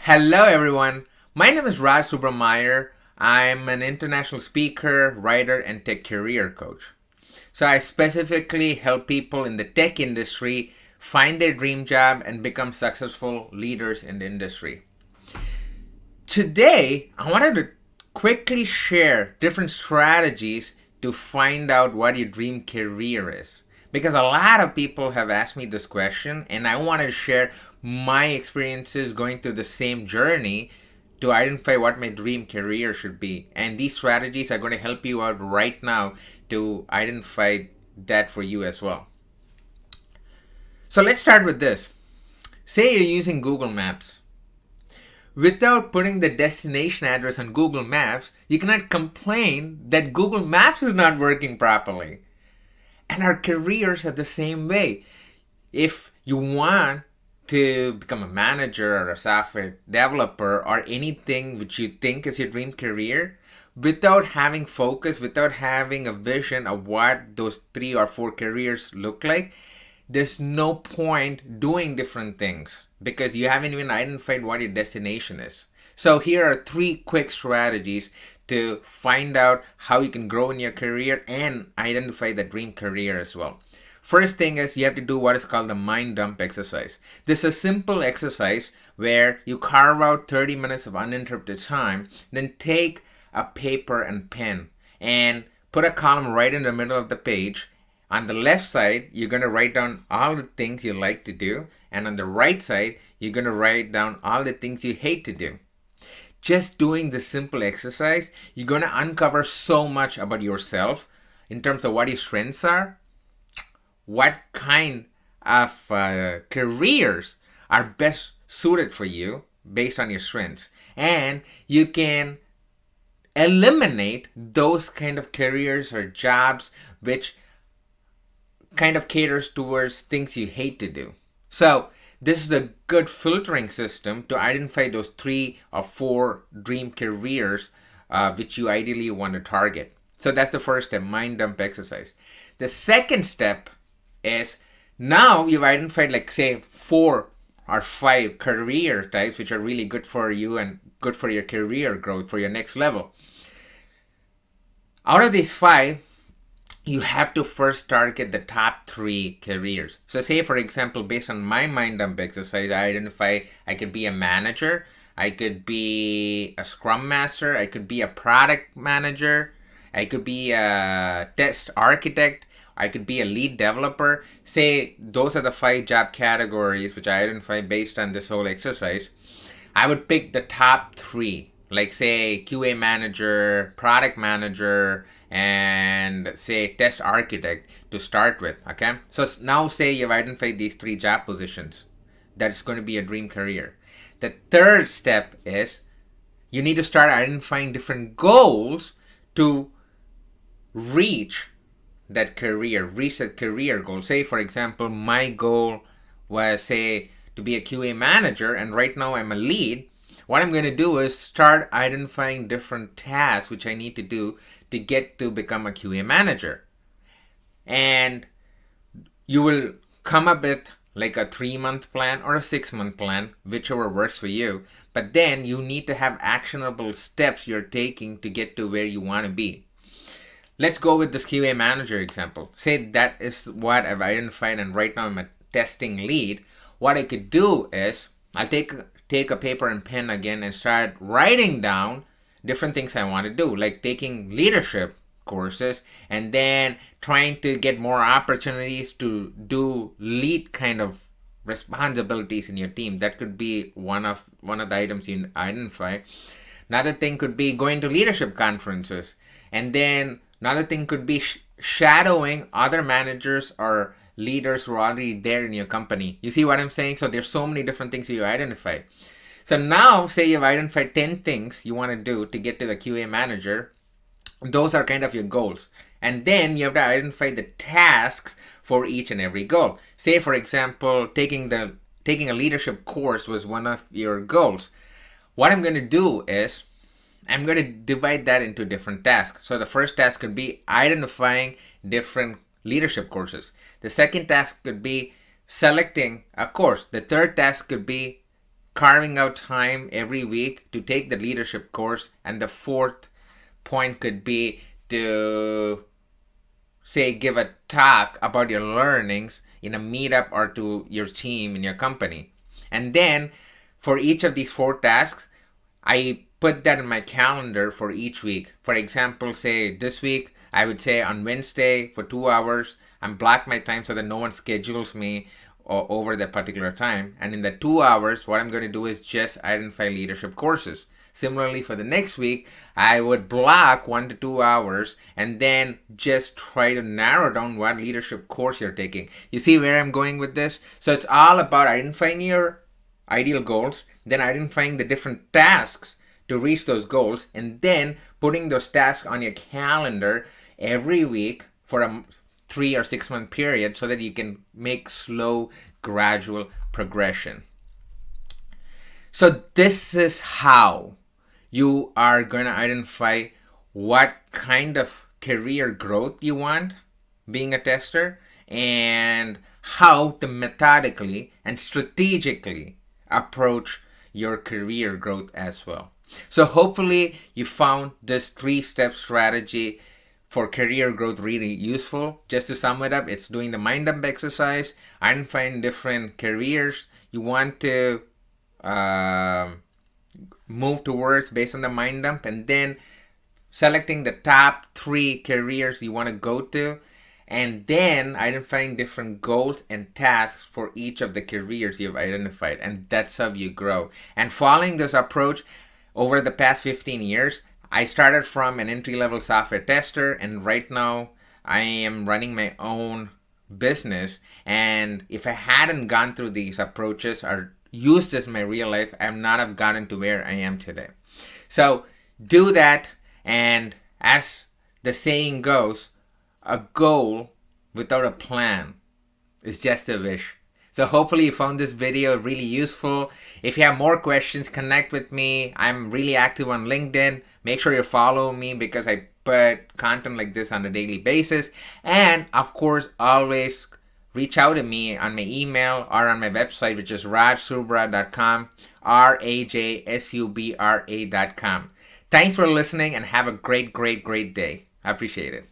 Hello, everyone. My name is Raj Subrameyer. I'm an international speaker, writer, and tech career coach. So I specifically help people in the tech industry find their dream job and become successful leaders in the industry. Today, I wanted to quickly share different strategies to find out what your dream career is. Because a lot of people have asked me this question, and I want to share my experiences going through the same journey to identify what my dream career should be. And these strategies are going to help you out right now to identify that for you as well. So let's start with this. Say you're using Google Maps. Without putting the destination address on Google Maps, you cannot complain that Google Maps is not working properly. And our careers are the same way. If you want to become a manager or a software developer or anything which you think is your dream career, without having focus, without having a vision of what those 3 or 4 careers look like, there's no point doing different things because you haven't even identified what your destination is. So here are 3 quick strategies to find out how you can grow in your career and identify the dream career as well. First thing is you have to do what is called the mind dump exercise. This is a simple exercise where you carve out 30 minutes of uninterrupted time, then take a paper and pen and put a column right in the middle of the page. On the left side, you're going to write down all the things you like to do, and on the right side, you're going to write down all the things you hate to do. Just doing this simple exercise, you're going to uncover so much about yourself in terms of what your strengths are, what kind of careers are best suited for you based on your strengths. And you can eliminate those kind of careers or jobs which kind of caters towards things you hate to do. So this is a good filtering system to identify those 3 or 4 dream careers which you ideally want to target. So that's the first step, mind dump exercise. The second step is now you've identified like say 4 or 5 career types which are really good for you and good for your career growth, for your next level. Out of these 5, you have to first target the top 3 careers. So say for example, based on my mind dump exercise, I identify I could be a manager, I could be a scrum master, I could be a product manager, I could be a test architect, I could be a lead developer. Say those are the 5 job categories which I identify based on this whole exercise. I would pick the top 3, like say QA manager, product manager, and say test architect to start with. Okay, so now say you've identified these 3 job positions. That's going to be a dream career. The third step is you need to start identifying different goals to reach that career goal. Say for example, my goal was say to be a QA manager, and right now I'm a lead. What I'm going to do is start identifying different tasks which I need to do to get to become a QA manager. And you will come up with like a 3-month plan or a 6-month plan, whichever works for you. But then you need to have actionable steps you're taking to get to where you want to be. Let's go with this QA manager example. Say that is what I've identified, and right now I'm a testing lead. What I could do is I'll take a paper and pen again and start writing down different things I want to do, like taking leadership courses and then trying to get more opportunities to do lead kind of responsibilities in your team. That could be one of the items you identify. Another thing could be going to leadership conferences, and then another thing could be shadowing other managers or leaders who are already there in your company. You see what I'm saying? So there's so many different things you identify. So now say you've identified 10 things you want to do to get to the QA manager. Those are kind of your goals. And then you have to identify the tasks for each and every goal. Say for example, taking a leadership course was one of your goals. What I'm going to do is I'm going to divide that into different tasks. So the first task could be identifying different leadership courses. The second task could be selecting a course. The third task could be carving out time every week to take the leadership course. And the fourth point could be to say give a talk about your learnings in a meetup or to your team in your company. And then for each of these 4 tasks, I put that in my calendar for each week. For example, say this week, I would say on Wednesday for 2 hours, I'm block my time so that no one schedules me over that particular time. And in the 2 hours, what I'm going to do is just identify leadership courses. Similarly, for the next week, I would block 1 to 2 hours and then just try to narrow down what leadership course you're taking. You see where I'm going with this? So it's all about identifying your ideal goals, then identifying the different tasks to reach those goals, and then putting those tasks on your calendar every week for a 3 or 6 month period so that you can make slow, gradual progression. So this is how you are going to identify what kind of career growth you want being a tester, and how to methodically and strategically approach your career growth as well. So hopefully you found this 3-step strategy for career growth really useful. Just to sum it up, it's doing the mind dump exercise, identifying different careers you want to move towards based on the mind dump, and then selecting the top 3 careers you want to go to, and then identifying different goals and tasks for each of the careers you've identified. And that's how you grow. And following this approach over the past 15 years, I started from an entry-level software tester, and right now I am running my own business. And if I hadn't gone through these approaches or used this in my real life, I would not have gotten to where I am today. So do that, and as the saying goes, a goal without a plan is just a wish. So hopefully you found this video really useful. If you have more questions, connect with me. I'm really active on LinkedIn. Make sure you follow me because I put content like this on a daily basis. And of course, always reach out to me on my email or on my website, which is rajsubra.com, rajsubra.com. Thanks for listening and have a great day. I appreciate it.